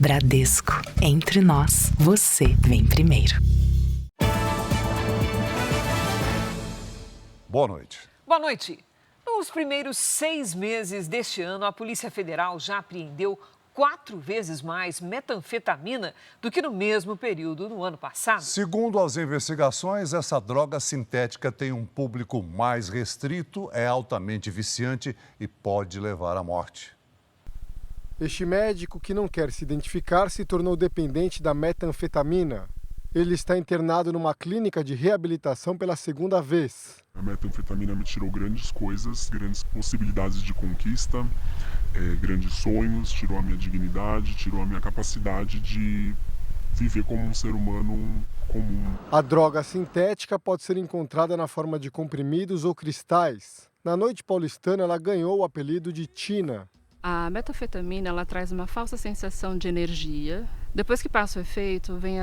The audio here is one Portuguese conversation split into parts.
Bradesco. Entre nós, você vem primeiro. Boa noite. Boa noite. Nos primeiros 6 meses deste ano, a Polícia Federal já apreendeu 4 vezes mais metanfetamina do que no mesmo período no ano passado. Segundo as investigações, essa droga sintética tem um público mais restrito, é altamente viciante e pode levar à morte. Este médico, que não quer se identificar, se tornou dependente da metanfetamina. Ele está internado numa clínica de reabilitação pela segunda vez. A metanfetamina me tirou grandes coisas, grandes possibilidades de conquista, grandes sonhos, tirou a minha dignidade, tirou a minha capacidade de viver como um ser humano comum. A droga sintética pode ser encontrada na forma de comprimidos ou cristais. Na noite paulistana, ela ganhou o apelido de Tina. A metanfetamina, ela traz uma falsa sensação de energia. Depois que passa o efeito, vem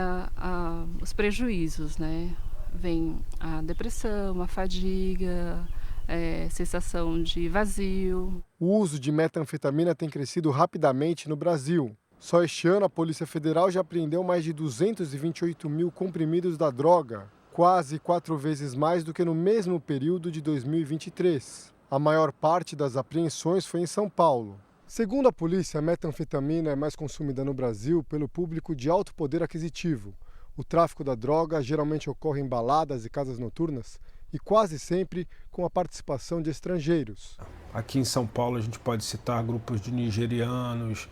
os prejuízos, né? Vem a depressão, a fadiga, sensação de vazio. O uso de metanfetamina tem crescido rapidamente no Brasil. Só este ano, a Polícia Federal já apreendeu mais de 228 mil comprimidos da droga, quase 4 vezes mais do que no mesmo período de 2023. A maior parte das apreensões foi em São Paulo. Segundo a polícia, a metanfetamina é mais consumida no Brasil pelo público de alto poder aquisitivo. O tráfico da droga geralmente ocorre em baladas e casas noturnas e quase sempre com a participação de estrangeiros. Aqui em São Paulo a gente pode citar grupos de nigerianos,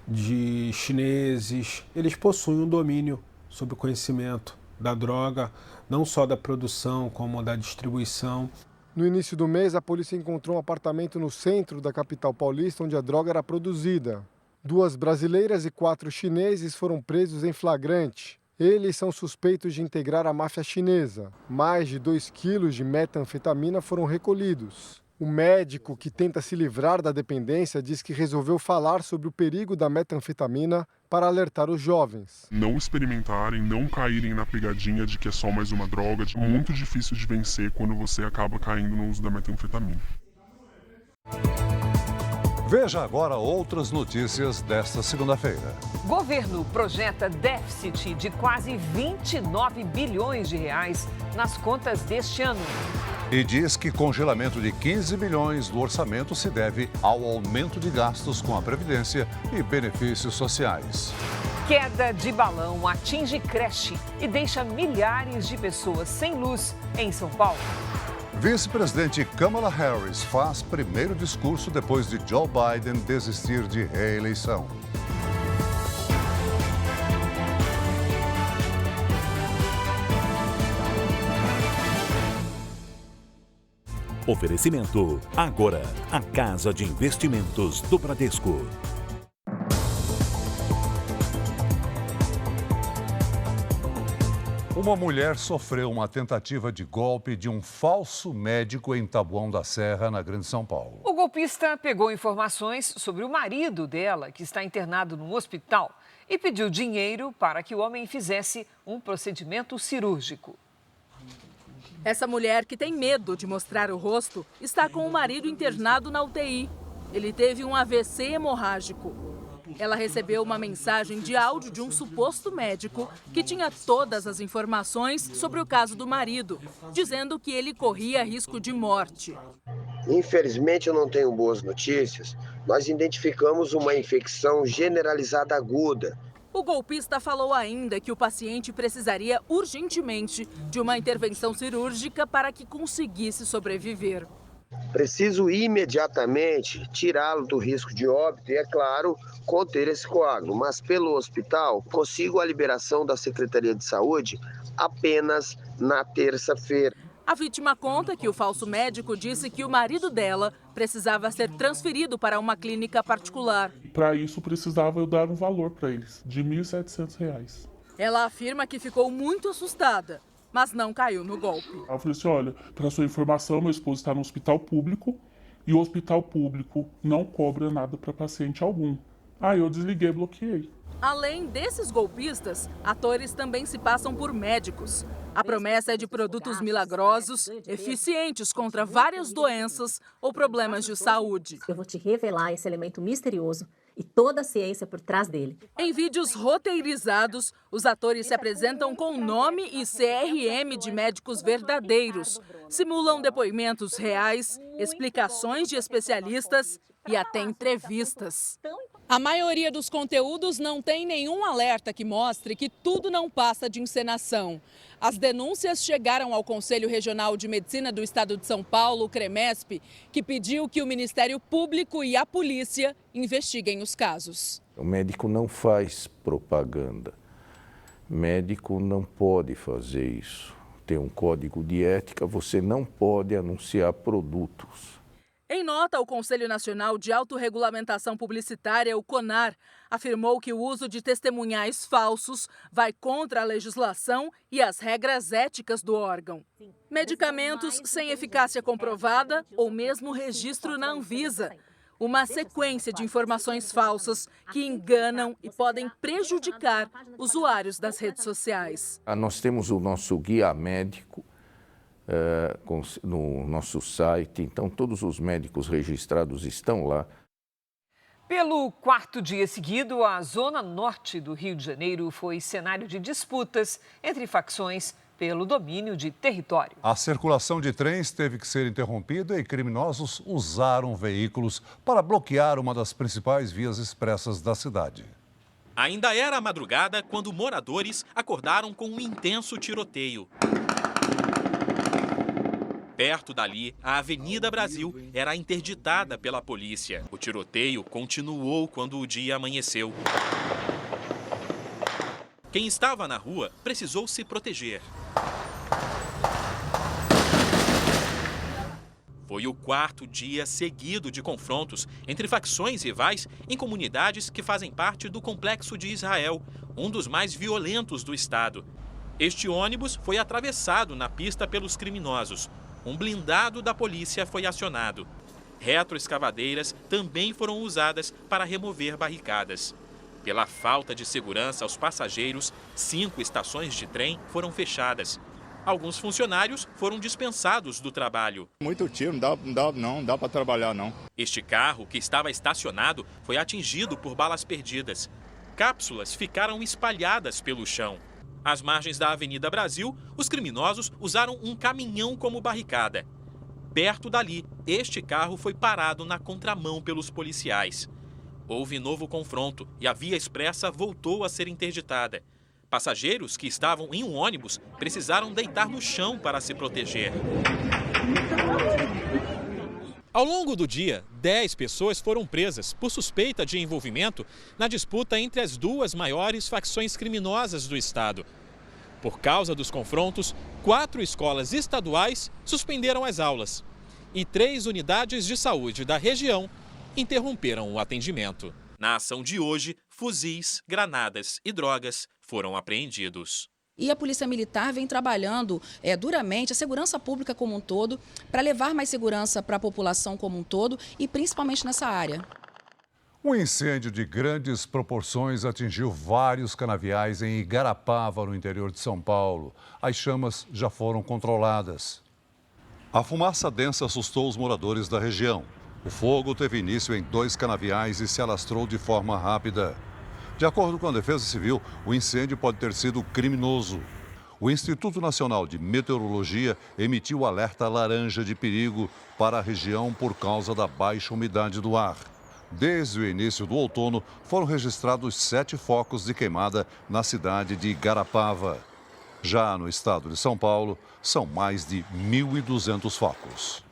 de chineses. Eles possuem um domínio sobre o conhecimento da droga, não só da produção como da distribuição. No início do mês, a polícia encontrou um apartamento no centro da capital paulista onde a droga era produzida. 2 brasileiras e 4 chineses foram presos em flagrante. Eles são suspeitos de integrar a máfia chinesa. Mais de 2 quilos de metanfetamina foram recolhidos. O médico, que tenta se livrar da dependência, diz que resolveu falar sobre o perigo da metanfetamina para alertar os jovens. Não experimentarem, não caírem na pegadinha de que é só mais uma droga. É muito difícil de vencer quando você acaba caindo no uso da metanfetamina. Veja agora outras notícias desta segunda-feira. Governo projeta déficit de quase 29 bilhões de reais nas contas deste ano. E diz que congelamento de 15 bilhões do orçamento se deve ao aumento de gastos com a Previdência e benefícios sociais. Queda de balão atinge creche e deixa milhares de pessoas sem luz em São Paulo. Vice-presidente Kamala Harris faz primeiro discurso depois de Joe Biden desistir de reeleição. Oferecimento. Agora, a Casa de Investimentos do Bradesco. Uma mulher sofreu uma tentativa de golpe de um falso médico em Taboão da Serra, na Grande São Paulo. O golpista pegou informações sobre o marido dela, que está internado no hospital, e pediu dinheiro para que o homem fizesse um procedimento cirúrgico. Essa mulher, que tem medo de mostrar o rosto, está com o marido internado na UTI. Ele teve um AVC hemorrágico. Ela recebeu uma mensagem de áudio de um suposto médico que tinha todas as informações sobre o caso do marido, dizendo que ele corria risco de morte. Infelizmente, eu não tenho boas notícias. Nós identificamos uma infecção generalizada aguda. O golpista falou ainda que o paciente precisaria urgentemente de uma intervenção cirúrgica para que conseguisse sobreviver. Preciso imediatamente tirá-lo do risco de óbito e, é claro, conter esse coágulo. Mas pelo hospital, consigo a liberação da Secretaria de Saúde apenas na terça-feira. A vítima conta que o falso médico disse que o marido dela precisava ser transferido para uma clínica particular. Para isso, precisava eu dar um valor para eles, de R$ 1.700. Ela afirma que ficou muito assustada, mas não caiu no golpe. Eu falei assim, olha, para sua informação, meu esposo está no hospital público e o hospital público não cobra nada para paciente algum. Aí eu desliguei e bloqueei. Além desses golpistas, atores também se passam por médicos. A promessa é de produtos milagrosos, eficientes contra várias doenças ou problemas de saúde. Eu vou te revelar esse elemento misterioso e toda a ciência por trás dele. Em vídeos roteirizados, os atores se apresentam com nome e CRM de médicos verdadeiros, simulam depoimentos reais, explicações de especialistas e até entrevistas. A maioria dos conteúdos não tem nenhum alerta que mostre que tudo não passa de encenação. As denúncias chegaram ao Conselho Regional de Medicina do Estado de São Paulo, o CREMESP, que pediu que o Ministério Público e a polícia investiguem os casos. O médico não faz propaganda. O médico não pode fazer isso. Tem um código de ética, você não pode anunciar produtos. Em nota, o Conselho Nacional de Autorregulamentação Publicitária, o CONAR, afirmou que o uso de testemunhais falsos vai contra a legislação e as regras éticas do órgão. Medicamentos sem eficácia comprovada ou mesmo registro na Anvisa. Uma sequência de informações falsas que enganam e podem prejudicar usuários das redes sociais. Nós temos o nosso guia médico no nosso site, então todos os médicos registrados estão lá. Pelo quarto dia seguido, a zona norte do Rio de Janeiro foi cenário de disputas entre facções pelo domínio de território. A circulação de trens teve que ser interrompida e criminosos usaram veículos para bloquear uma das principais vias expressas da cidade. Ainda era a madrugada quando moradores acordaram com um intenso tiroteio. Perto dali, a Avenida Brasil era interditada pela polícia. O tiroteio continuou quando o dia amanheceu. Quem estava na rua precisou se proteger. Foi o quarto dia seguido de confrontos entre facções rivais em comunidades que fazem parte do Complexo de Israel, um dos mais violentos do estado. Este ônibus foi atravessado na pista pelos criminosos. Um blindado da polícia foi acionado. Retroescavadeiras também foram usadas para remover barricadas. Pela falta de segurança aos passageiros, 5 estações de trem foram fechadas. Alguns funcionários foram dispensados do trabalho. Muito tiro, não dá para trabalhar não. Este carro, que estava estacionado, foi atingido por balas perdidas. Cápsulas ficaram espalhadas pelo chão. Às margens da Avenida Brasil, os criminosos usaram um caminhão como barricada. Perto dali, este carro foi parado na contramão pelos policiais. Houve novo confronto e a via expressa voltou a ser interditada. Passageiros que estavam em um ônibus precisaram deitar no chão para se proteger. Ao longo do dia, 10 pessoas foram presas por suspeita de envolvimento na disputa entre as duas maiores facções criminosas do estado. Por causa dos confrontos, 4 escolas estaduais suspenderam as aulas e 3 unidades de saúde da região interromperam o atendimento. Na ação de hoje, fuzis, granadas e drogas foram apreendidos. E a Polícia Militar vem trabalhando duramente a segurança pública como um todo, para levar mais segurança para a população como um todo e principalmente nessa área. Um incêndio de grandes proporções atingiu vários canaviais em Igarapava, no interior de São Paulo. As chamas já foram controladas. A fumaça densa assustou os moradores da região. O fogo teve início em 2 canaviais e se alastrou de forma rápida. De acordo com a Defesa Civil, o incêndio pode ter sido criminoso. O Instituto Nacional de Meteorologia emitiu alerta laranja de perigo para a região por causa da baixa umidade do ar. Desde o início do outono, foram registrados 7 focos de queimada na cidade de Igarapava. Já no estado de São Paulo, são mais de 1.200 focos.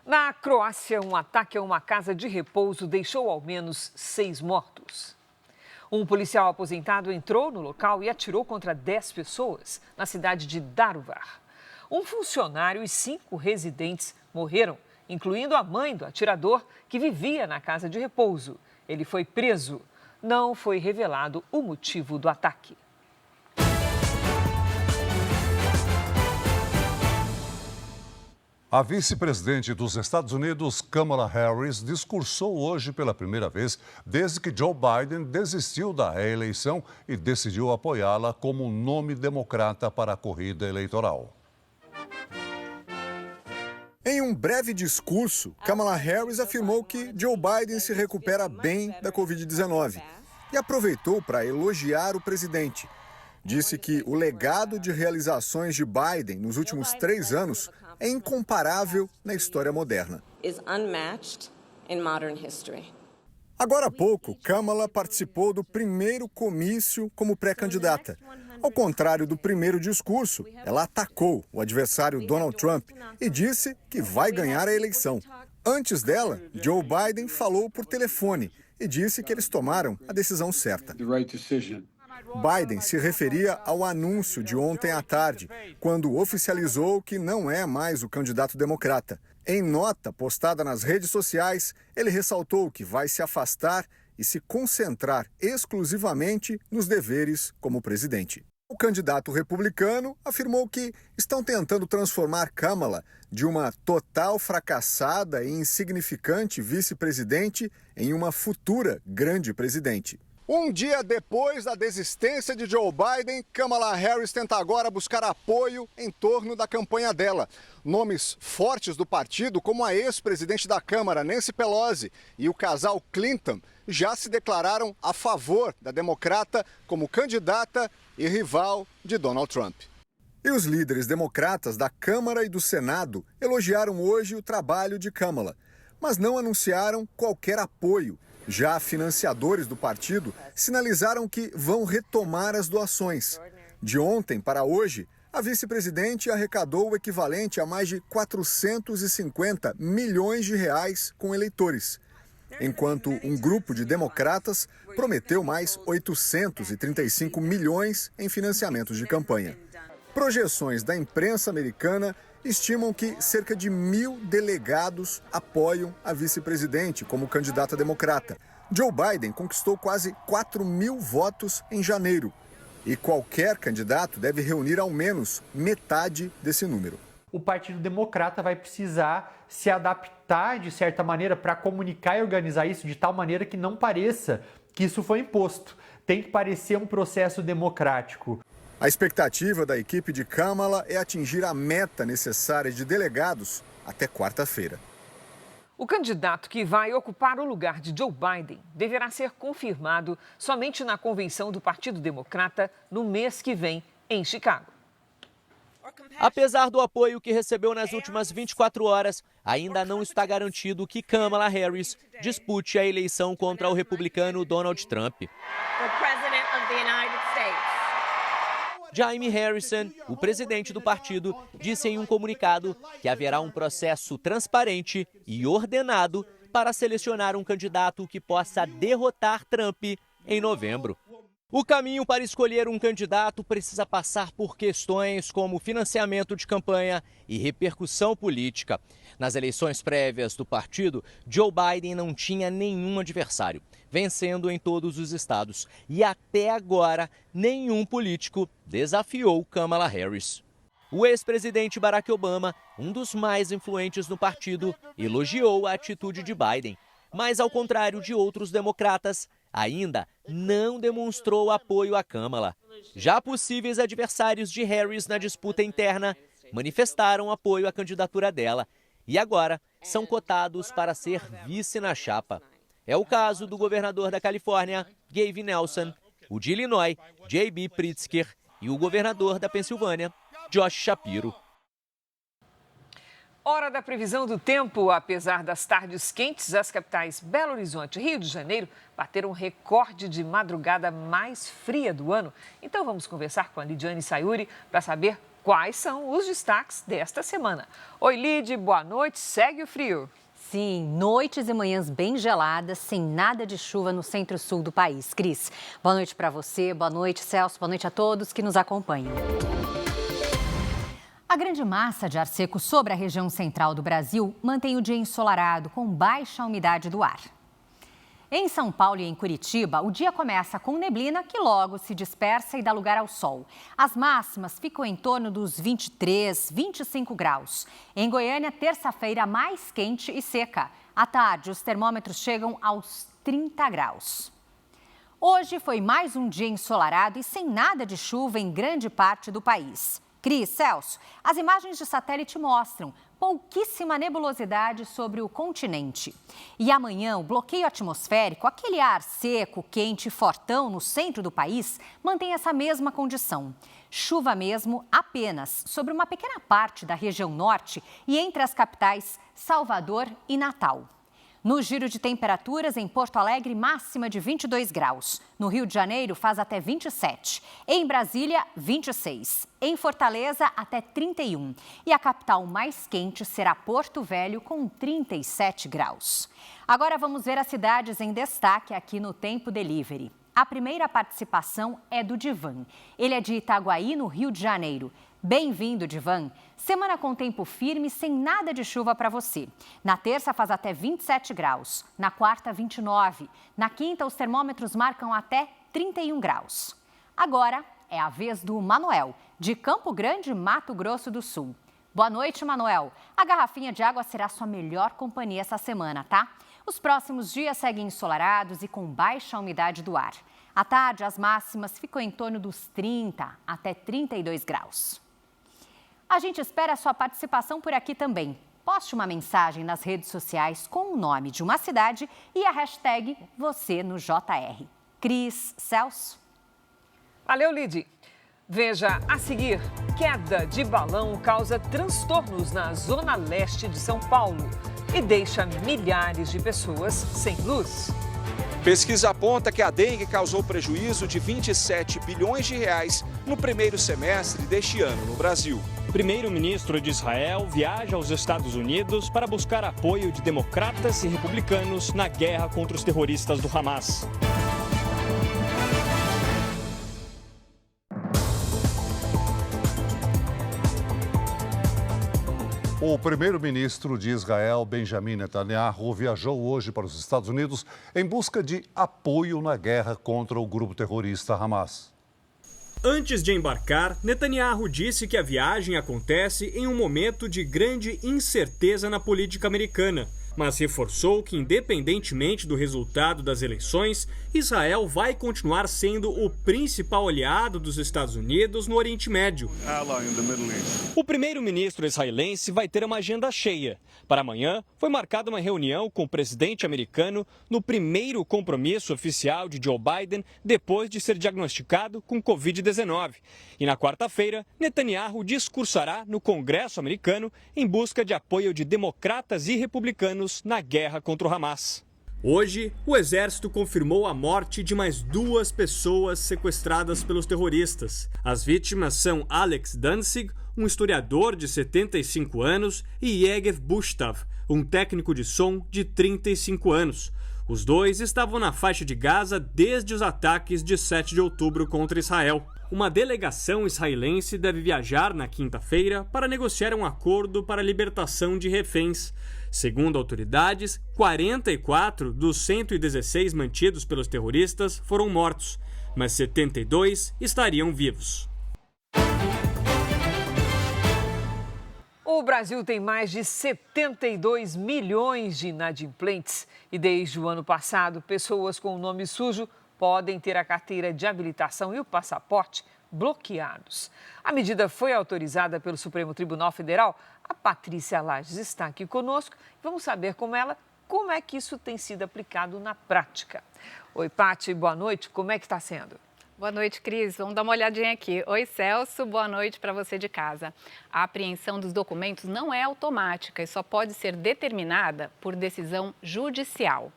Na Croácia, um ataque a uma casa de repouso deixou ao menos 6 mortos. Um policial aposentado entrou no local e atirou contra 10 pessoas na cidade de Daruvar. Um funcionário e 5 residentes morreram, incluindo a mãe do atirador, que vivia na casa de repouso. Ele foi preso. Não foi revelado o motivo do ataque. A vice-presidente dos Estados Unidos, Kamala Harris, discursou hoje pela primeira vez desde que Joe Biden desistiu da reeleição e decidiu apoiá-la como nome democrata para a corrida eleitoral. Em um breve discurso, Kamala Harris afirmou que Joe Biden se recupera bem da Covid-19 e aproveitou para elogiar o presidente. Disse que o legado de realizações de Biden nos últimos 3 anos é incomparável na história moderna. Agora há pouco, Kamala participou do primeiro comício como pré-candidata. Ao contrário do primeiro discurso, ela atacou o adversário Donald Trump e disse que vai ganhar a eleição. Antes dela, Joe Biden falou por telefone e disse que eles tomaram a decisão certa. Biden se referia ao anúncio de ontem à tarde, quando oficializou que não é mais o candidato democrata. Em nota postada nas redes sociais, ele ressaltou que vai se afastar e se concentrar exclusivamente nos deveres como presidente. O candidato republicano afirmou que estão tentando transformar Kamala de uma total fracassada e insignificante vice-presidente em uma futura grande presidente. Um dia depois da desistência de Joe Biden, Kamala Harris tenta agora buscar apoio em torno da campanha dela. Nomes fortes do partido, como a ex-presidente da Câmara, Nancy Pelosi, e o casal Clinton, já se declararam a favor da democrata como candidata e rival de Donald Trump. E os líderes democratas da Câmara e do Senado elogiaram hoje o trabalho de Kamala, mas não anunciaram qualquer apoio. Já financiadores do partido sinalizaram que vão retomar as doações. De ontem para hoje, a vice-presidente arrecadou o equivalente a mais de 450 milhões de reais com eleitores, enquanto um grupo de democratas prometeu mais 835 milhões em financiamentos de campanha. Projeções da imprensa americana estimam que cerca de 1.000 delegados apoiam a vice-presidente como candidata democrata. Joe Biden conquistou quase 4.000 votos em janeiro e qualquer candidato deve reunir ao menos metade desse número. O Partido Democrata vai precisar se adaptar de certa maneira para comunicar e organizar isso de tal maneira que não pareça que isso foi imposto. Tem que parecer um processo democrático. A expectativa da equipe de Kamala é atingir a meta necessária de delegados até quarta-feira. O candidato que vai ocupar o lugar de Joe Biden deverá ser confirmado somente na convenção do Partido Democrata no mês que vem, em Chicago. Apesar do apoio que recebeu nas últimas 24 horas, ainda não está garantido que Kamala Harris dispute a eleição contra o republicano Donald Trump. Jaime Harrison, o presidente do partido, disse em um comunicado que haverá um processo transparente e ordenado para selecionar um candidato que possa derrotar Trump em novembro. O caminho para escolher um candidato precisa passar por questões como financiamento de campanha e repercussão política. Nas eleições prévias do partido, Joe Biden não tinha nenhum adversário, vencendo em todos os estados. E até agora, nenhum político desafiou Kamala Harris. O ex-presidente Barack Obama, um dos mais influentes no partido, elogiou a atitude de Biden. Mas, ao contrário de outros democratas, ainda não demonstrou apoio a Kamala. Já possíveis adversários de Harris na disputa interna manifestaram apoio à candidatura dela e agora são cotados para ser vice na chapa. É o caso do governador da Califórnia, Gavin Newsom, o de Illinois, J.B. Pritzker, e o governador da Pensilvânia, Josh Shapiro. Hora da previsão do tempo. Apesar das tardes quentes, as capitais Belo Horizonte e Rio de Janeiro bateram um recorde de madrugada mais fria do ano. Então vamos conversar com a Lidiane Sayuri para saber quais são os destaques desta semana. Oi, Lid, boa noite. Segue o frio. Sim, noites e manhãs bem geladas, sem nada de chuva no centro-sul do país. Cris, boa noite para você, boa noite, Celso, boa noite a todos que nos acompanham. A grande massa de ar seco sobre a região central do Brasil mantém o dia ensolarado, com baixa umidade do ar. Em São Paulo e em Curitiba, o dia começa com neblina que logo se dispersa e dá lugar ao sol. As máximas ficam em torno dos 23, 25 graus. Em Goiânia, terça-feira mais quente e seca. À tarde, os termômetros chegam aos 30 graus. Hoje foi mais um dia ensolarado e sem nada de chuva em grande parte do país. Cris, Celso, as imagens de satélite mostram pouquíssima nebulosidade sobre o continente. E amanhã, o bloqueio atmosférico, aquele ar seco, quente e fortão no centro do país, mantém essa mesma condição. Chuva mesmo apenas sobre uma pequena parte da região norte e entre as capitais Salvador e Natal. No giro de temperaturas, em Porto Alegre, máxima de 22 graus. No Rio de Janeiro, faz até 27. Em Brasília, 26. Em Fortaleza, até 31. E a capital mais quente será Porto Velho, com 37 graus. Agora vamos ver as cidades em destaque aqui no Tempo Delivery. A primeira participação é do Divan. Ele é de Itaguaí, no Rio de Janeiro. Bem-vindo, Divan. Semana com tempo firme, sem nada de chuva para você. Na terça faz até 27 graus, na quarta 29. Na quinta os termômetros marcam até 31 graus. Agora é a vez do Manuel, de Campo Grande, Mato Grosso do Sul. Boa noite, Manuel. A garrafinha de água será sua melhor companhia essa semana, tá? Os próximos dias seguem ensolarados e com baixa umidade do ar. À tarde, as máximas ficam em torno dos 30 até 32 graus. A gente espera a sua participação por aqui também. Poste uma mensagem nas redes sociais com o nome de uma cidade e a hashtag você no JR. Cris, Celso. Valeu, Lid. Veja a seguir, queda de balão causa transtornos na zona leste de São Paulo e deixa milhares de pessoas sem luz. Pesquisa aponta que a dengue causou prejuízo de 27 bilhões de reais no primeiro semestre deste ano no Brasil. O primeiro-ministro de Israel viaja aos Estados Unidos para buscar apoio de democratas e republicanos na guerra contra os terroristas do Hamas. O primeiro-ministro de Israel, Benjamin Netanyahu, viajou hoje para os Estados Unidos em busca de apoio na guerra contra o grupo terrorista Hamas. Antes de embarcar, Netanyahu disse que a viagem acontece em um momento de grande incerteza na política americana, mas reforçou que, independentemente do resultado das eleições, Israel vai continuar sendo o principal aliado dos Estados Unidos no Oriente Médio. O primeiro-ministro israelense vai ter uma agenda cheia. Para amanhã, foi marcada uma reunião com o presidente americano no primeiro compromisso oficial de Joe Biden depois de ser diagnosticado com Covid-19. E na quarta-feira, Netanyahu discursará no Congresso americano em busca de apoio de democratas e republicanos na guerra contra o Hamas. Hoje, o exército confirmou a morte de mais 2 pessoas sequestradas pelos terroristas. As vítimas são Alex Danzig, um historiador de 75 anos, e Yegev Bushtav, um técnico de som de 35 anos. Os dois estavam na faixa de Gaza desde os ataques de 7 de outubro contra Israel. Uma delegação israelense deve viajar na quinta-feira para negociar um acordo para a libertação de reféns. Segundo autoridades, 44 dos 116 mantidos pelos terroristas foram mortos, mas 72 estariam vivos. O Brasil tem mais de 72 milhões de inadimplentes e desde o ano passado, pessoas com o nome sujo podem ter a carteira de habilitação e o passaporte bloqueados. A medida foi autorizada pelo Supremo Tribunal Federal. A Patrícia Lages está aqui conosco. Vamos saber como é que isso tem sido aplicado na prática. Oi, Pati, boa noite. Como é que está sendo? Boa noite, Cris. Vamos dar uma olhadinha aqui. Oi, Celso. Boa noite para você de casa. A apreensão dos documentos não é automática e só pode ser determinada por decisão judicial.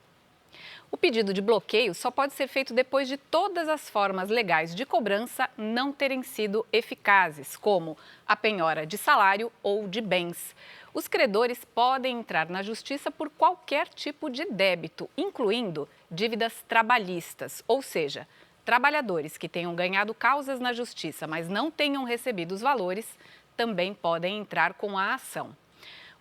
O pedido de bloqueio só pode ser feito depois de todas as formas legais de cobrança não terem sido eficazes, como a penhora de salário ou de bens. Os credores podem entrar na justiça por qualquer tipo de débito, incluindo dívidas trabalhistas, ou seja, trabalhadores que tenham ganhado causas na justiça, mas não tenham recebido os valores, também podem entrar com a ação.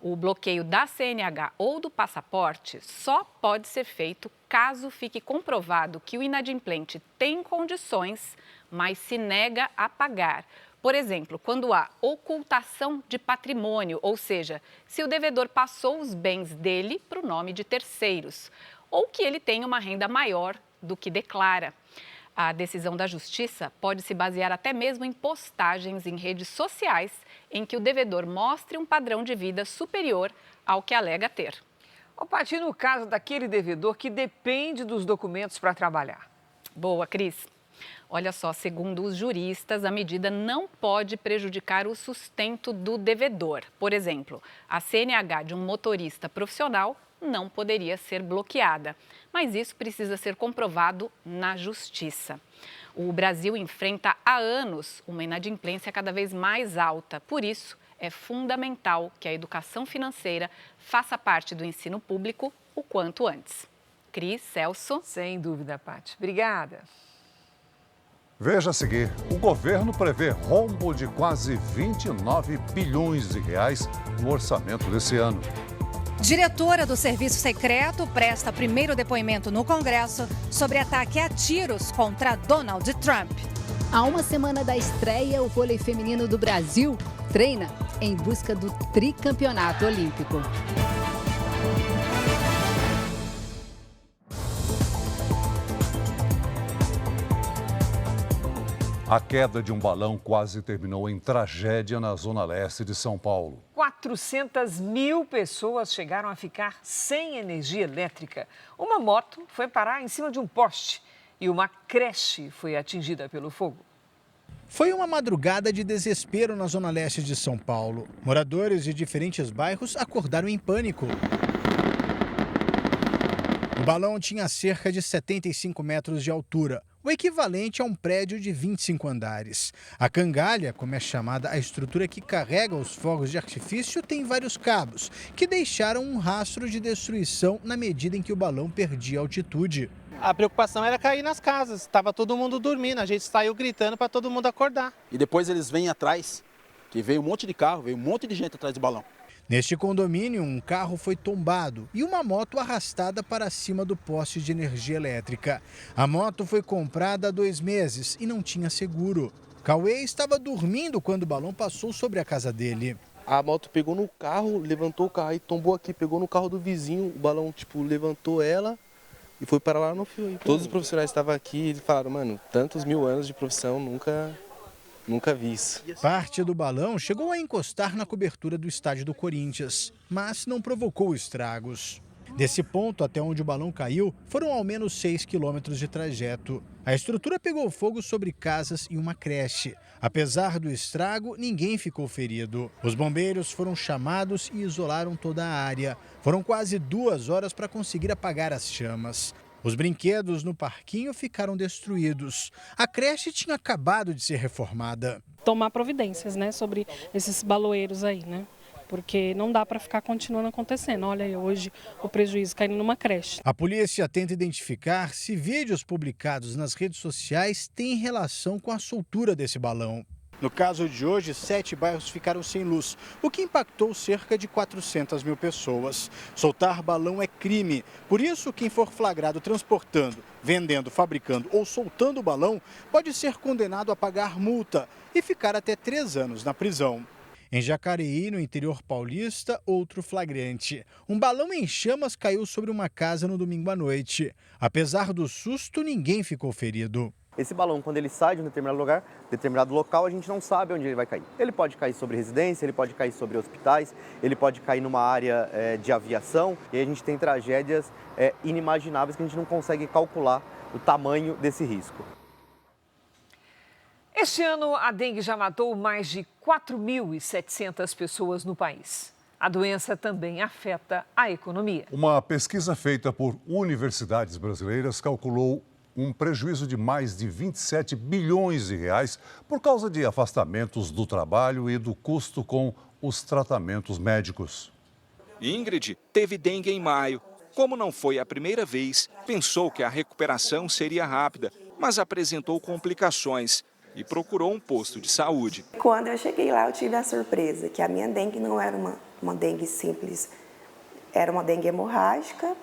O bloqueio da CNH ou do passaporte só pode ser feito caso fique comprovado que o inadimplente tem condições, mas se nega a pagar. Por exemplo, quando há ocultação de patrimônio, ou seja, se o devedor passou os bens dele para o nome de terceiros, ou que ele tem uma renda maior do que declara. A decisão da Justiça pode se basear até mesmo em postagens em redes sociais em que o devedor mostre um padrão de vida superior ao que alega ter. Ô, Paty, no caso daquele devedor que depende dos documentos para trabalhar. Boa, Cris. Olha só, segundo os juristas, a medida não pode prejudicar o sustento do devedor. Por exemplo, a CNH de um motorista profissional não poderia ser bloqueada, mas isso precisa ser comprovado na Justiça. O Brasil enfrenta há anos uma inadimplência cada vez mais alta. Por isso, é fundamental que a educação financeira faça parte do ensino público o quanto antes. Cris, Celso. Sem dúvida, Paty. Obrigada. Veja a seguir, o governo prevê rombo de quase 29 bilhões de reais no orçamento desse ano. Diretora do Serviço Secreto presta primeiro depoimento no Congresso sobre ataque a tiros contra Donald Trump. Há uma semana da estreia, o vôlei feminino do Brasil treina em busca do tricampeonato olímpico. A queda de um balão quase terminou em tragédia na zona leste de São Paulo. 400 mil pessoas chegaram a ficar sem energia elétrica. Uma moto foi parar em cima de um poste e uma creche foi atingida pelo fogo. Foi uma madrugada de desespero na zona leste de São Paulo. Moradores de diferentes bairros acordaram em pânico. O balão tinha cerca de 75 metros de altura, o equivalente a um prédio de 25 andares. A cangalha, como é chamada a estrutura que carrega os fogos de artifício, tem vários cabos, que deixaram um rastro de destruição na medida em que o balão perdia altitude. A preocupação era cair nas casas, estava todo mundo dormindo, a gente saiu gritando para todo mundo acordar. E depois eles vêm atrás, que veio um monte de carro, veio um monte de gente atrás do balão. Neste condomínio, um carro foi tombado e uma moto arrastada para cima do poste de energia elétrica. A moto foi comprada há 2 meses e não tinha seguro. Cauê estava dormindo quando o balão passou sobre a casa dele. A moto pegou no carro, levantou o carro e tombou aqui, pegou no carro do vizinho, o balão levantou ela e foi para lá no fio. Todos os profissionais estavam aqui e falaram, mano, tantos mil anos de profissão, nunca vi isso. Parte do balão chegou a encostar na cobertura do estádio do Corinthians, mas não provocou estragos. Desse ponto até onde o balão caiu, foram ao menos 6 quilômetros de trajeto. A estrutura pegou fogo sobre casas e uma creche. Apesar do estrago, ninguém ficou ferido. Os bombeiros foram chamados e isolaram toda a área. Foram quase 2 horas para conseguir apagar as chamas. Os brinquedos no parquinho ficaram destruídos. A creche tinha acabado de ser reformada. Tomar providências, sobre esses baloeiros aí, Porque não dá para ficar continuando acontecendo. Olha aí, hoje o prejuízo caindo numa creche. A polícia tenta identificar se vídeos publicados nas redes sociais têm relação com a soltura desse balão. No caso de hoje, 7 bairros ficaram sem luz, o que impactou cerca de 400 mil pessoas. Soltar balão é crime. Por isso, quem for flagrado transportando, vendendo, fabricando ou soltando o balão pode ser condenado a pagar multa e ficar até 3 anos na prisão. Em Jacareí, no interior paulista, outro flagrante. Um balão em chamas caiu sobre uma casa no domingo à noite. Apesar do susto, ninguém ficou ferido. Esse balão, quando ele sai de um determinado local, a gente não sabe onde ele vai cair. Ele pode cair sobre residência, ele pode cair sobre hospitais, ele pode cair numa área de aviação. E a gente tem tragédias inimagináveis que a gente não consegue calcular o tamanho desse risco. Este ano, a dengue já matou mais de 4.700 pessoas no país. A doença também afeta a economia. Uma pesquisa feita por universidades brasileiras calculou um prejuízo de mais de 27 bilhões de reais por causa de afastamentos do trabalho e do custo com os tratamentos médicos. Ingrid teve dengue em maio. Como não foi a primeira vez, pensou que a recuperação seria rápida, mas apresentou complicações e procurou um posto de saúde. Quando eu cheguei lá, eu tive a surpresa que a minha dengue não era uma dengue simples, era uma dengue hemorrágica,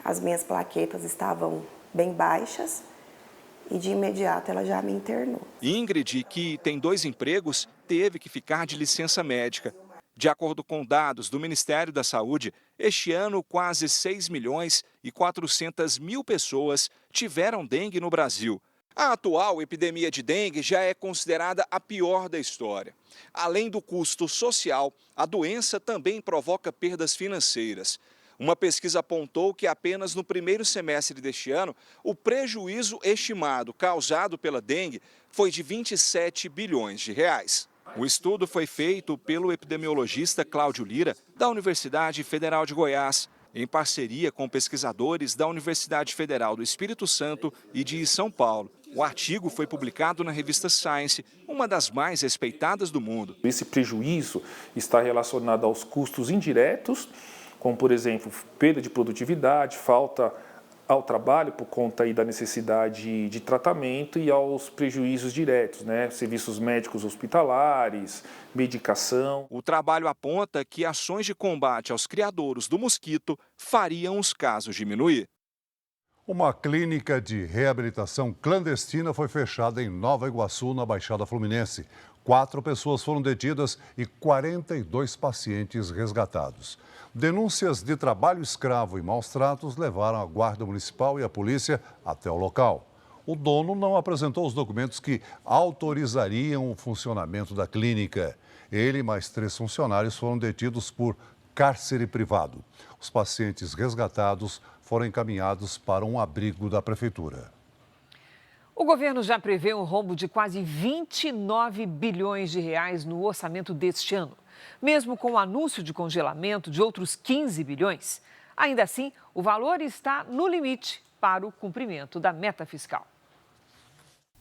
as minhas plaquetas estavam bem baixas e de imediato ela já me internou. Ingrid, que tem 2 empregos, teve que ficar de licença médica. De acordo com dados do Ministério da Saúde, este ano quase 6.400.000 pessoas tiveram dengue no Brasil. A atual epidemia de dengue já é considerada a pior da história. Além do custo social, a doença também provoca perdas financeiras. Uma pesquisa apontou que apenas no primeiro semestre deste ano, o prejuízo estimado causado pela dengue foi de 27 bilhões de reais. O estudo foi feito pelo epidemiologista Cláudio Lira, da Universidade Federal de Goiás, em parceria com pesquisadores da Universidade Federal do Espírito Santo e de São Paulo. O artigo foi publicado na revista Science, uma das mais respeitadas do mundo. Esse prejuízo está relacionado aos custos indiretos, como, por exemplo, perda de produtividade, falta ao trabalho por conta aí da necessidade de tratamento e aos prejuízos diretos, serviços médicos hospitalares, medicação. O trabalho aponta que ações de combate aos criadouros do mosquito fariam os casos diminuir. Uma clínica de reabilitação clandestina foi fechada em Nova Iguaçu, na Baixada Fluminense. 4 pessoas foram detidas e 42 pacientes resgatados. Denúncias de trabalho escravo e maus-tratos levaram a Guarda Municipal e a polícia até o local. O dono não apresentou os documentos que autorizariam o funcionamento da clínica. Ele e mais 3 funcionários foram detidos por cárcere privado. Os pacientes resgatados foram encaminhados para um abrigo da prefeitura. O governo já prevê um rombo de quase 29 bilhões de reais no orçamento deste ano. Mesmo com o anúncio de congelamento de outros 15 bilhões, ainda assim, o valor está no limite para o cumprimento da meta fiscal.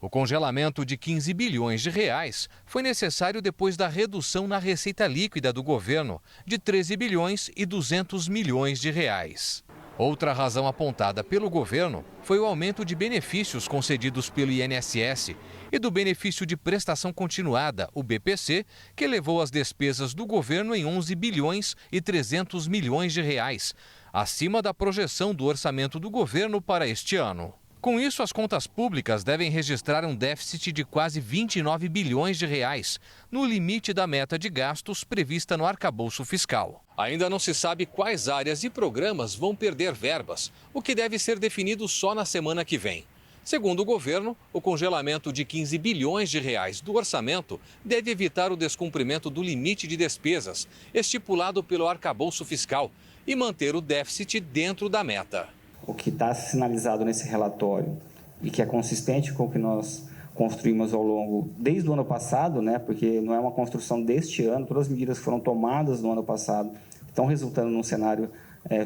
O congelamento de 15 bilhões de reais foi necessário depois da redução na receita líquida do governo de 13 bilhões e 200 milhões de reais. Outra razão apontada pelo governo foi o aumento de benefícios concedidos pelo INSS e do benefício de prestação continuada, o BPC, que elevou as despesas do governo em 11 bilhões e 300 milhões de reais, acima da projeção do orçamento do governo para este ano. Com isso, as contas públicas devem registrar um déficit de quase 29 bilhões de reais, no limite da meta de gastos prevista no arcabouço fiscal. Ainda não se sabe quais áreas e programas vão perder verbas, o que deve ser definido só na semana que vem. Segundo o governo, o congelamento de 15 bilhões de reais do orçamento deve evitar o descumprimento do limite de despesas estipulado pelo arcabouço fiscal e manter o déficit dentro da meta. O que está sinalizado nesse relatório e que é consistente com o que nós construímos ao longo, desde o ano passado, porque não é uma construção deste ano, todas as medidas que foram tomadas no ano passado estão resultando num cenário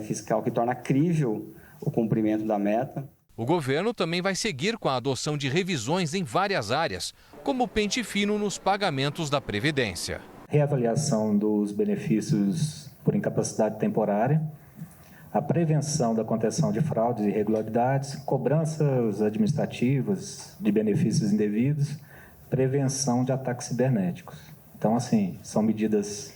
fiscal que torna crível o cumprimento da meta. O governo também vai seguir com a adoção de revisões em várias áreas, como o pente fino nos pagamentos da Previdência. Reavaliação dos benefícios por incapacidade temporária, a prevenção da contenção de fraudes e irregularidades, cobranças administrativas de benefícios indevidos, prevenção de ataques cibernéticos. Então, são medidas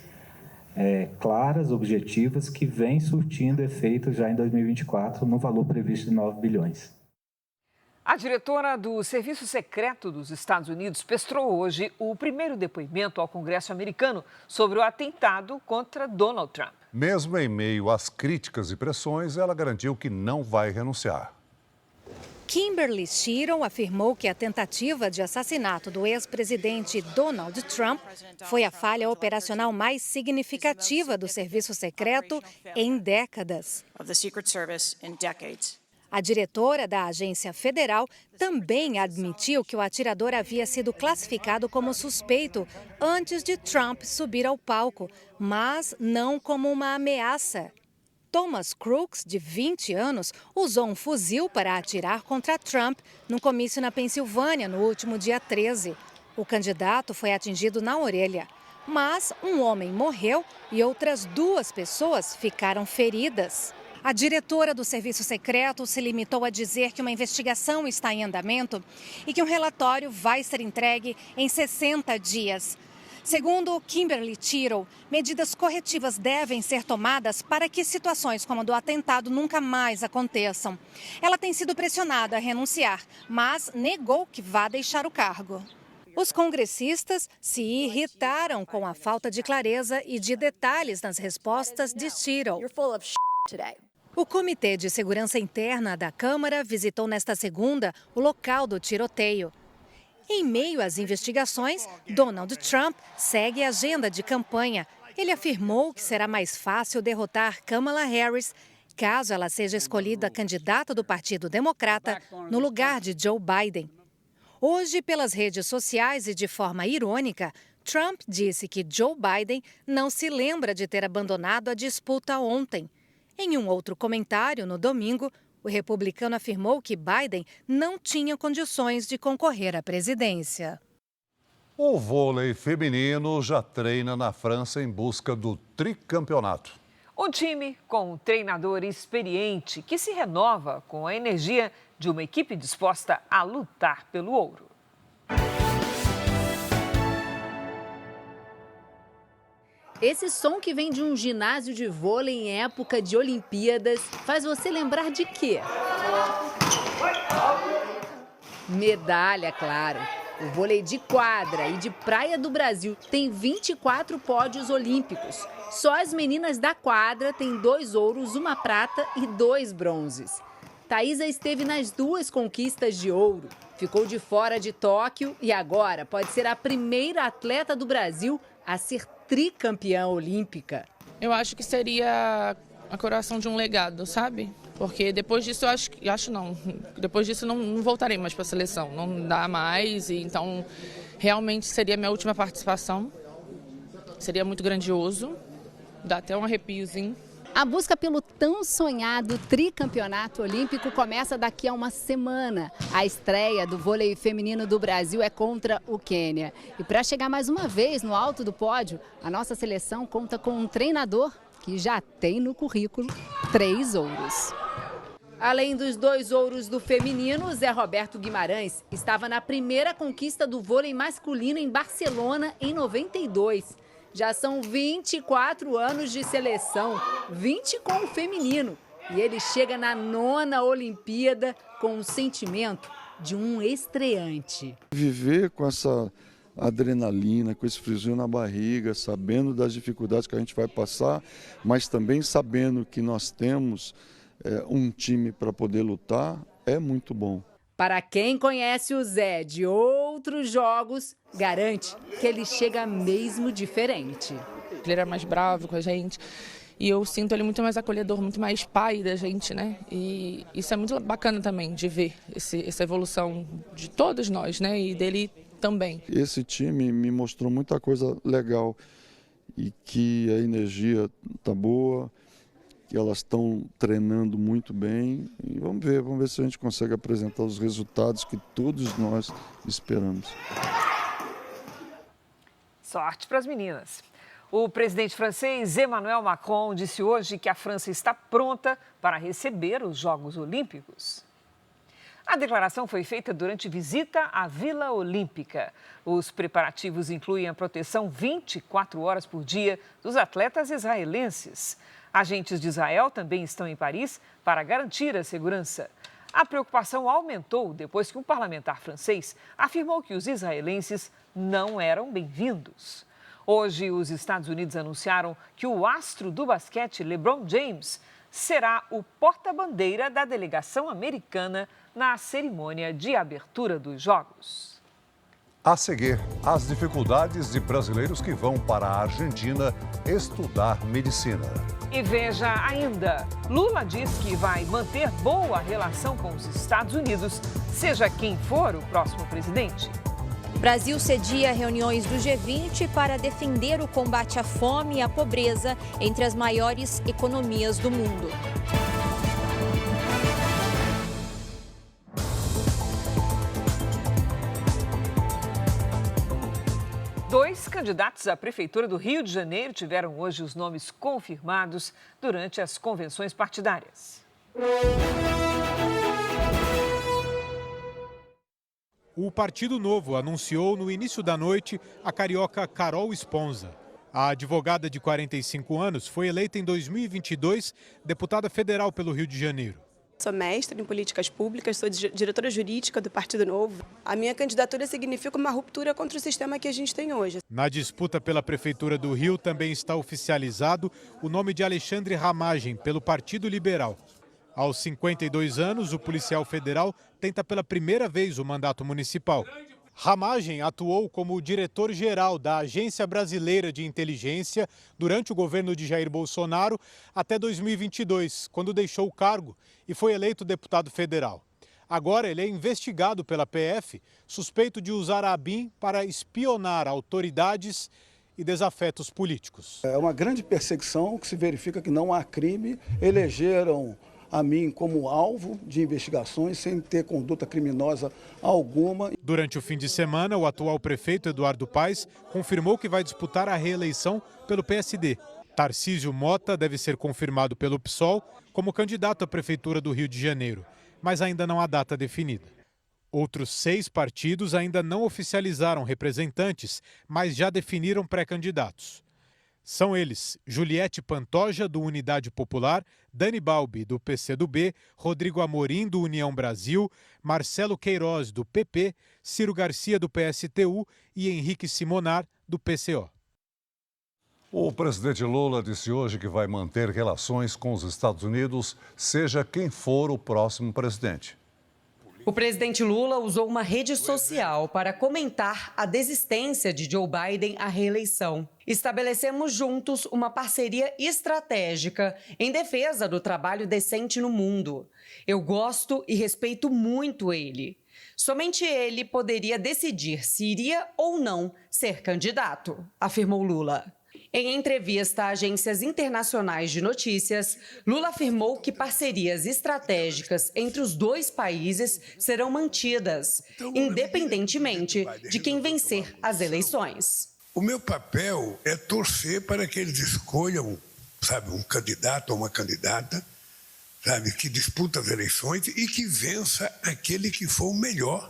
claras, objetivas, que vêm surtindo efeito já em 2024 no valor previsto de 9 bilhões. A diretora do Serviço Secreto dos Estados Unidos prestou hoje o primeiro depoimento ao Congresso americano sobre o atentado contra Donald Trump. Mesmo em meio às críticas e pressões, ela garantiu que não vai renunciar. Kimberly Shiro afirmou que a tentativa de assassinato do ex-presidente Donald Trump foi a falha operacional mais significativa do Serviço Secreto em décadas. A diretora da agência federal também admitiu que o atirador havia sido classificado como suspeito antes de Trump subir ao palco, mas não como uma ameaça. Thomas Crooks, de 20 anos, usou um fuzil para atirar contra Trump num comício na Pensilvânia no último dia 13. O candidato foi atingido na orelha, mas um homem morreu e outras 2 pessoas ficaram feridas. A diretora do Serviço Secreto se limitou a dizer que uma investigação está em andamento e que um relatório vai ser entregue em 60 dias. Segundo Kimberly Shiro, medidas corretivas devem ser tomadas para que situações como a do atentado nunca mais aconteçam. Ela tem sido pressionada a renunciar, mas negou que vá deixar o cargo. Os congressistas se irritaram com a falta de clareza e de detalhes nas respostas de Shiro. O Comitê de Segurança Interna da Câmara visitou nesta segunda o local do tiroteio. Em meio às investigações, Donald Trump segue a agenda de campanha. Ele afirmou que será mais fácil derrotar Kamala Harris caso ela seja escolhida candidata do Partido Democrata no lugar de Joe Biden. Hoje, pelas redes sociais e de forma irônica, Trump disse que Joe Biden não se lembra de ter abandonado a disputa ontem. Em um outro comentário, no domingo, o republicano afirmou que Biden não tinha condições de concorrer à presidência. O vôlei feminino já treina na França em busca do tricampeonato. Um time com um treinador experiente que se renova com a energia de uma equipe disposta a lutar pelo ouro. Esse som que vem de um ginásio de vôlei em época de Olimpíadas faz você lembrar de quê? Medalha, claro. O vôlei de quadra e de praia do Brasil tem 24 pódios olímpicos. Só as meninas da quadra têm 2 ouros, 1 prata e 2 bronzes. Thaísa esteve nas 2 conquistas de ouro. Ficou de fora de Tóquio e agora pode ser a primeira atleta do Brasil a ser tricampeã olímpica. Eu acho que seria a coroação de um legado, sabe? Porque depois disso depois disso não voltarei mais para a seleção, não dá mais, e então realmente seria minha última participação. Seria muito grandioso, dá até um arrepiozinho. A busca pelo tão sonhado tricampeonato olímpico começa daqui a uma semana. A estreia do vôlei feminino do Brasil é contra o Quênia. E para chegar mais uma vez no alto do pódio, a nossa seleção conta com um treinador que já tem no currículo 3 ouros. Além dos 2 ouros do feminino, Zé Roberto Guimarães estava na primeira conquista do vôlei masculino em Barcelona em 92. Já são 24 anos de seleção, 20 com o feminino. E ele chega na 9ª Olimpíada com o sentimento de um estreante. Viver com essa adrenalina, com esse friozinho na barriga, sabendo das dificuldades que a gente vai passar, mas também sabendo que nós temos um time para poder lutar, é muito bom. Para quem conhece o Zé de outros jogos, garante que ele chega mesmo diferente. Ele era mais bravo com a gente e eu sinto ele muito mais acolhedor, muito mais pai da gente, né? E isso é muito bacana também de ver essa evolução de todos nós, né? E dele também. Esse time me mostrou muita coisa legal e que a energia tá boa, que elas estão treinando muito bem e vamos ver se a gente consegue apresentar os resultados que todos nós esperamos. Sorte para as meninas. O presidente francês Emmanuel Macron disse hoje que a França está pronta para receber os Jogos Olímpicos. A declaração foi feita durante visita à Vila Olímpica. Os preparativos incluem a proteção 24 horas por dia dos atletas israelenses. Agentes de Israel também estão em Paris para garantir a segurança. A preocupação aumentou depois que um parlamentar francês afirmou que os israelenses não eram bem-vindos. Hoje, os Estados Unidos anunciaram que o astro do basquete LeBron James será o porta-bandeira da delegação americana na cerimônia de abertura dos Jogos. A seguir, as dificuldades de brasileiros que vão para a Argentina estudar medicina. E veja ainda, Lula diz que vai manter boa relação com os Estados Unidos, seja quem for o próximo presidente. Brasil cedia reuniões do G20 para defender o combate à fome e à pobreza entre as maiores economias do mundo. Dois candidatos à Prefeitura do Rio de Janeiro tiveram hoje os nomes confirmados durante as convenções partidárias. O Partido Novo anunciou no início da noite a carioca Carol Esponza. A advogada de 45 anos foi eleita em 2022 deputada federal pelo Rio de Janeiro. Sou mestre em políticas públicas, sou diretora jurídica do Partido Novo. A minha candidatura significa uma ruptura contra o sistema que a gente tem hoje. Na disputa pela Prefeitura do Rio também está oficializado o nome de Alexandre Ramagem, pelo Partido Liberal. Aos 52 anos, o policial federal tenta pela primeira vez o mandato municipal. Ramagem atuou como diretor-geral da Agência Brasileira de Inteligência durante o governo de Jair Bolsonaro até 2022, quando deixou o cargo e foi eleito deputado federal. Agora ele é investigado pela PF, suspeito de usar a ABIN para espionar autoridades e desafetos políticos. É uma grande perseguição que se verifica que não há crime. Elegeram a mim como alvo de investigações sem ter conduta criminosa alguma. Durante o fim de semana, o atual prefeito Eduardo Paes confirmou que vai disputar a reeleição pelo PSD. Tarcísio Mota deve ser confirmado pelo PSOL como candidato à Prefeitura do Rio de Janeiro, mas ainda não há data definida. Outros 6 partidos ainda não oficializaram representantes, mas já definiram pré-candidatos. São eles Juliette Pantoja, do Unidade Popular, Dani Balbi, do PCdoB, Rodrigo Amorim, do União Brasil, Marcelo Queiroz, do PP, Ciro Garcia, do PSTU e Henrique Simonar, do PCO. O presidente Lula disse hoje que vai manter relações com os Estados Unidos, seja quem for o próximo presidente. O presidente Lula usou uma rede social para comentar a desistência de Joe Biden à reeleição. Estabelecemos juntos uma parceria estratégica em defesa do trabalho decente no mundo. Eu gosto e respeito muito ele. Somente ele poderia decidir se iria ou não ser candidato, afirmou Lula. Em entrevista a agências internacionais de notícias, Lula afirmou que parcerias estratégicas entre os 2 países serão mantidas, independentemente de quem vencer as eleições. O meu papel é torcer para que eles escolham, um candidato ou uma candidata, que disputa as eleições e que vença aquele que for o melhor,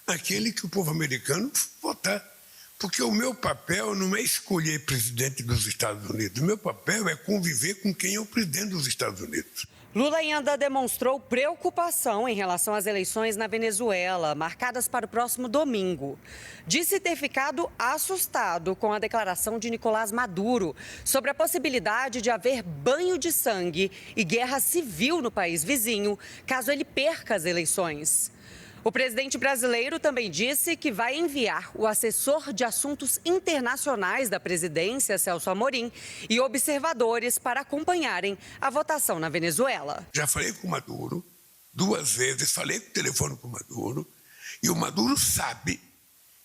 aquele que o povo americano votar. Porque o meu papel não é escolher presidente dos Estados Unidos. O meu papel é conviver com quem é o presidente dos Estados Unidos. Lula ainda demonstrou preocupação em relação às eleições na Venezuela, marcadas para o próximo domingo. Disse ter ficado assustado com a declaração de Nicolás Maduro sobre a possibilidade de haver banho de sangue e guerra civil no país vizinho, caso ele perca as eleições. O presidente brasileiro também disse que vai enviar o assessor de assuntos internacionais da presidência, Celso Amorim, e observadores para acompanharem a votação na Venezuela. Já falei com o Maduro 2 vezes, falei por telefone com o Maduro, e o Maduro sabe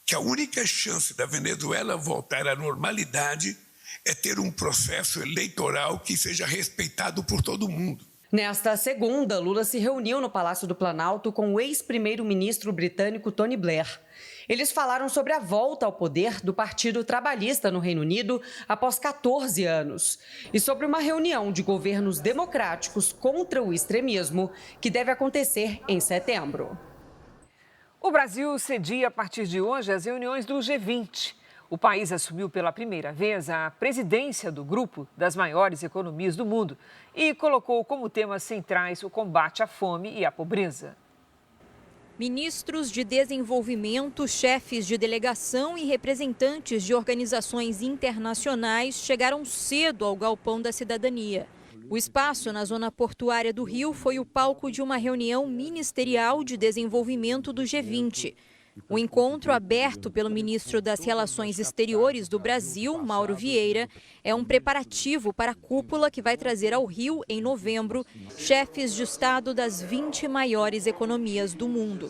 que a única chance da Venezuela voltar à normalidade é ter um processo eleitoral que seja respeitado por todo mundo. Nesta segunda, Lula se reuniu no Palácio do Planalto com o ex-primeiro-ministro britânico Tony Blair. Eles falaram sobre a volta ao poder do Partido Trabalhista no Reino Unido após 14 anos e sobre uma reunião de governos democráticos contra o extremismo que deve acontecer em setembro. O Brasil cedia a partir de hoje as reuniões do G20. O país assumiu pela primeira vez a presidência do grupo das maiores economias do mundo e colocou como temas centrais o combate à fome e à pobreza. Ministros de desenvolvimento, chefes de delegação e representantes de organizações internacionais chegaram cedo ao Galpão da Cidadania. O espaço na zona portuária do Rio foi o palco de uma reunião ministerial de desenvolvimento do G20. O encontro, aberto pelo ministro das Relações Exteriores do Brasil, Mauro Vieira, é um preparativo para a cúpula que vai trazer ao Rio, em novembro, chefes de Estado das 20 maiores economias do mundo.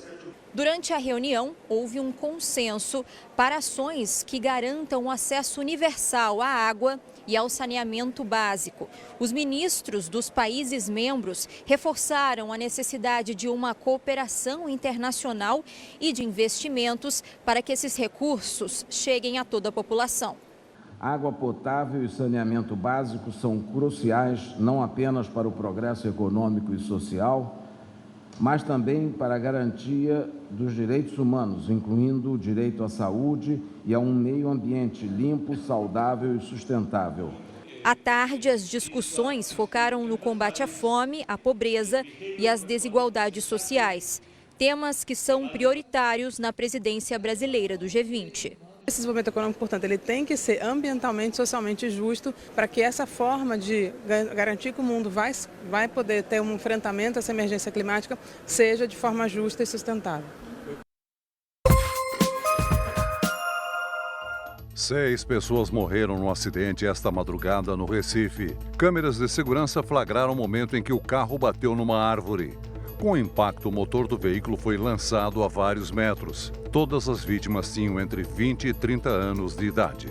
Durante a reunião, houve um consenso para ações que garantam o acesso universal à água e ao saneamento básico. Os ministros dos países membros reforçaram a necessidade de uma cooperação internacional e de investimentos para que esses recursos cheguem a toda a população. Água potável e saneamento básico são cruciais não apenas para o progresso econômico e social, mas também para a garantia dos direitos humanos, incluindo o direito à saúde e a um meio ambiente limpo, saudável e sustentável. À tarde, as discussões focaram no combate à fome, à pobreza e às desigualdades sociais, temas que são prioritários na presidência brasileira do G20. Esse desenvolvimento econômico, portanto, ele tem que ser ambientalmente e socialmente justo para que essa forma de garantir que o mundo vai poder ter um enfrentamento a essa emergência climática seja de forma justa e sustentável. 6 pessoas morreram no acidente esta madrugada no Recife. Câmeras de segurança flagraram o momento em que o carro bateu numa árvore. Com o impacto, o motor do veículo foi lançado a vários metros. Todas as vítimas tinham entre 20 e 30 anos de idade.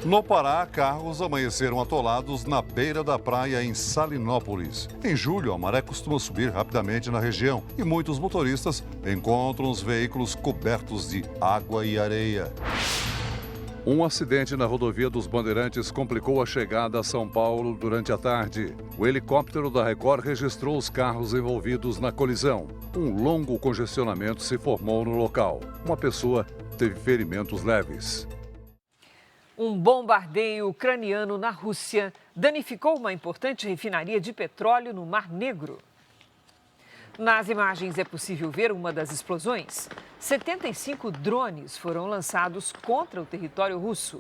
No Pará, carros amanheceram atolados na beira da praia em Salinópolis. Em julho, a maré costuma subir rapidamente na região e muitos motoristas encontram os veículos cobertos de água e areia. Um acidente na rodovia dos Bandeirantes complicou a chegada a São Paulo durante a tarde. O helicóptero da Record registrou os carros envolvidos na colisão. Um longo congestionamento se formou no local. Uma pessoa teve ferimentos leves. Um bombardeio ucraniano na Rússia danificou uma importante refinaria de petróleo no Mar Negro. Nas imagens é possível ver uma das explosões. 75 drones foram lançados contra o território russo.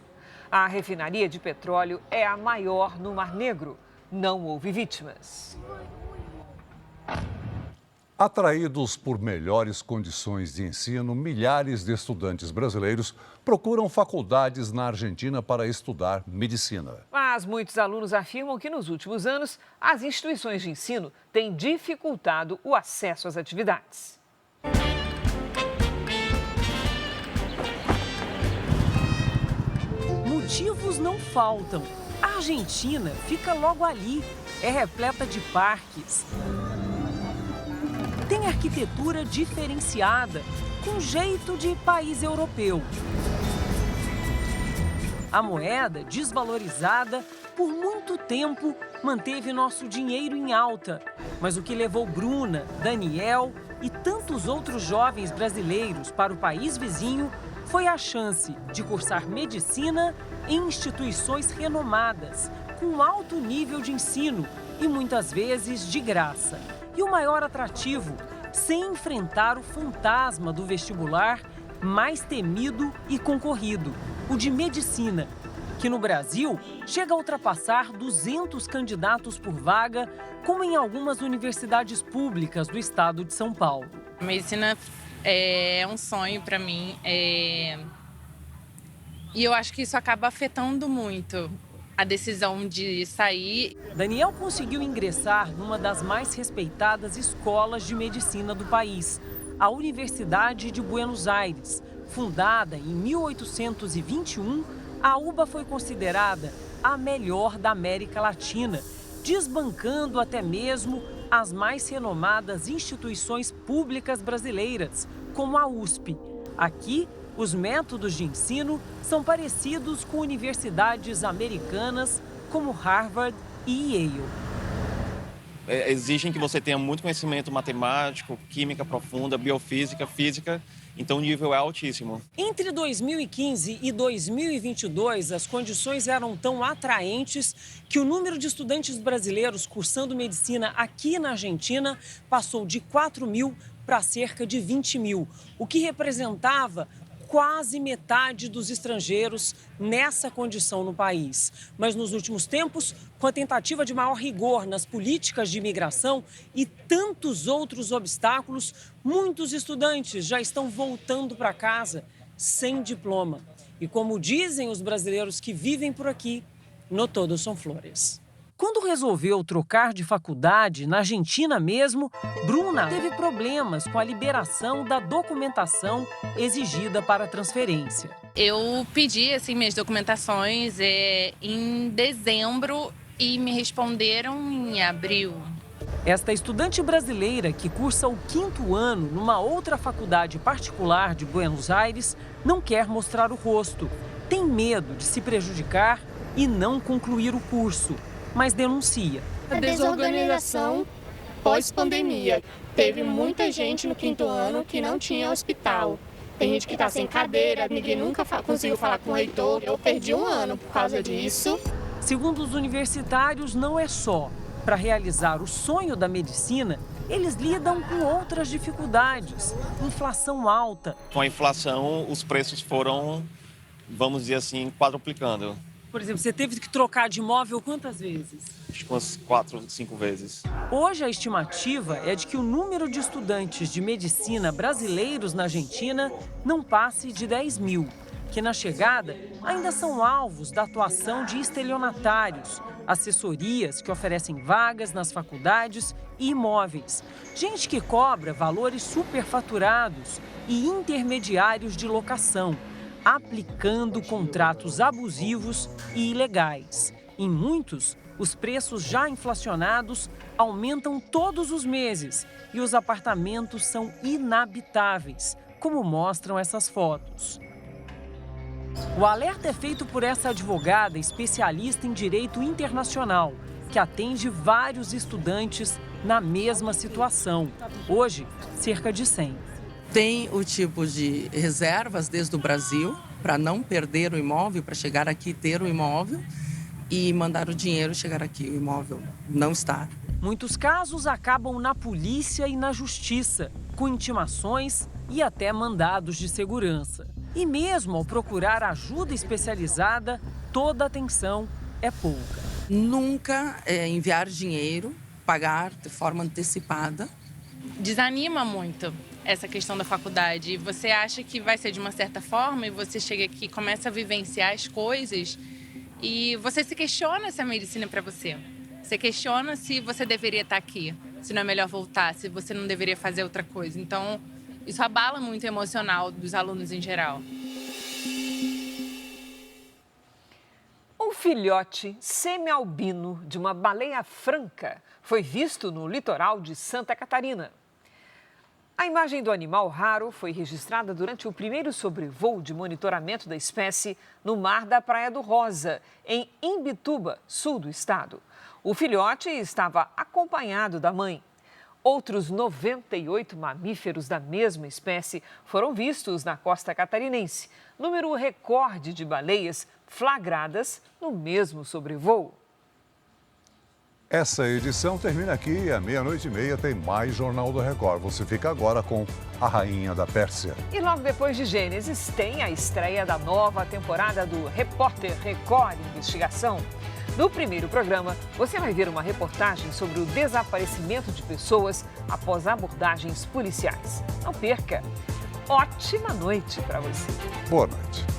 A refinaria de petróleo é a maior no Mar Negro. Não houve vítimas. Atraídos por melhores condições de ensino, milhares de estudantes brasileiros procuram faculdades na Argentina para estudar medicina. Mas muitos alunos afirmam que nos últimos anos as instituições de ensino têm dificultado o acesso às atividades. Motivos não faltam. A Argentina fica logo ali, é repleta de parques. Tem arquitetura diferenciada, com jeito de país europeu. A moeda, desvalorizada, por muito tempo manteve nosso dinheiro em alta. Mas o que levou Bruna, Daniel e tantos outros jovens brasileiros para o país vizinho foi a chance de cursar medicina em instituições renomadas, com alto nível de ensino e muitas vezes de graça. E o maior atrativo, sem enfrentar o fantasma do vestibular mais temido e concorrido, o de medicina, que no Brasil chega a ultrapassar 200 candidatos por vaga, como em algumas universidades públicas do estado de São Paulo. A medicina é um sonho para mim e eu acho que isso acaba afetando muito a decisão de sair. Daniel conseguiu ingressar numa das mais respeitadas escolas de medicina do país, a Universidade de Buenos Aires. Fundada em 1821, a UBA foi considerada a melhor da América Latina, desbancando até mesmo as mais renomadas instituições públicas brasileiras, como a USP. Aqui, os métodos de ensino são parecidos com universidades americanas como Harvard e Yale. Exigem que você tenha muito conhecimento matemático, química profunda, biofísica, física, então o nível é altíssimo. Entre 2015 e 2022, as condições eram tão atraentes que o número de estudantes brasileiros cursando medicina aqui na Argentina passou de 4 mil para cerca de 20 mil, o que representava quase metade dos estrangeiros nessa condição no país. Mas nos últimos tempos, com a tentativa de maior rigor nas políticas de imigração e tantos outros obstáculos, muitos estudantes já estão voltando para casa sem diploma. E como dizem os brasileiros que vivem por aqui, no todo são flores. Quando resolveu trocar de faculdade, na Argentina mesmo, Bruna teve problemas com a liberação da documentação exigida para a transferência. Eu pedi minhas documentações em dezembro e me responderam em abril. Esta estudante brasileira que cursa o 5º ano numa outra faculdade particular de Buenos Aires não quer mostrar o rosto. Tem medo de se prejudicar e não concluir o curso, mas denuncia. A desorganização pós-pandemia. Teve muita gente no 5º ano que não tinha hospital. Tem gente que está sem cadeira, ninguém nunca conseguiu falar com o reitor. Eu perdi um ano por causa disso. Segundo os universitários, não é só. Para realizar o sonho da medicina, eles lidam com outras dificuldades. Inflação alta. Com a inflação, os preços foram, vamos dizer assim, quadruplicando. Por exemplo, você teve que trocar de imóvel quantas vezes? Acho que umas 4, 5 vezes. Hoje a estimativa é de que o número de estudantes de medicina brasileiros na Argentina não passe de 10 mil, que na chegada ainda são alvos da atuação de estelionatários, assessorias que oferecem vagas nas faculdades e imóveis, gente que cobra valores superfaturados e intermediários de locação, aplicando contratos abusivos e ilegais. Em muitos, os preços já inflacionados aumentam todos os meses e os apartamentos são inabitáveis, como mostram essas fotos. O alerta é feito por essa advogada especialista em direito internacional, que atende vários estudantes na mesma situação. Hoje, cerca de 100. Tem o tipo de reservas desde o Brasil, para não perder o imóvel, para chegar aqui e ter o imóvel, e mandar o dinheiro chegar aqui, o imóvel não está. Muitos casos acabam na polícia e na justiça, com intimações e até mandados de segurança. E mesmo ao procurar ajuda especializada, toda a atenção é pouca. Nunca enviar dinheiro, pagar de forma antecipada. Desanima muito essa questão da faculdade. Você acha que vai ser de uma certa forma e você chega aqui e começa a vivenciar as coisas e você se questiona se a medicina é para você. Você questiona se você deveria estar aqui, se não é melhor voltar, se você não deveria fazer outra coisa. Então, isso abala muito o emocional dos alunos em geral. Um filhote semi-albino de uma baleia franca foi visto no litoral de Santa Catarina. A imagem do animal raro foi registrada durante o primeiro sobrevoo de monitoramento da espécie no mar da Praia do Rosa, em Imbituba, sul do estado. O filhote estava acompanhado da mãe. Outros 98 mamíferos da mesma espécie foram vistos na costa catarinense, número recorde de baleias flagradas no mesmo sobrevoo. Essa edição termina aqui e à 00:30 tem mais Jornal do Record. Você fica agora com A Rainha da Pérsia. E logo depois de Gênesis tem a estreia da nova temporada do Repórter Record Investigação. No primeiro programa, você vai ver uma reportagem sobre o desaparecimento de pessoas após abordagens policiais. Não perca! Ótima noite para você. Boa noite.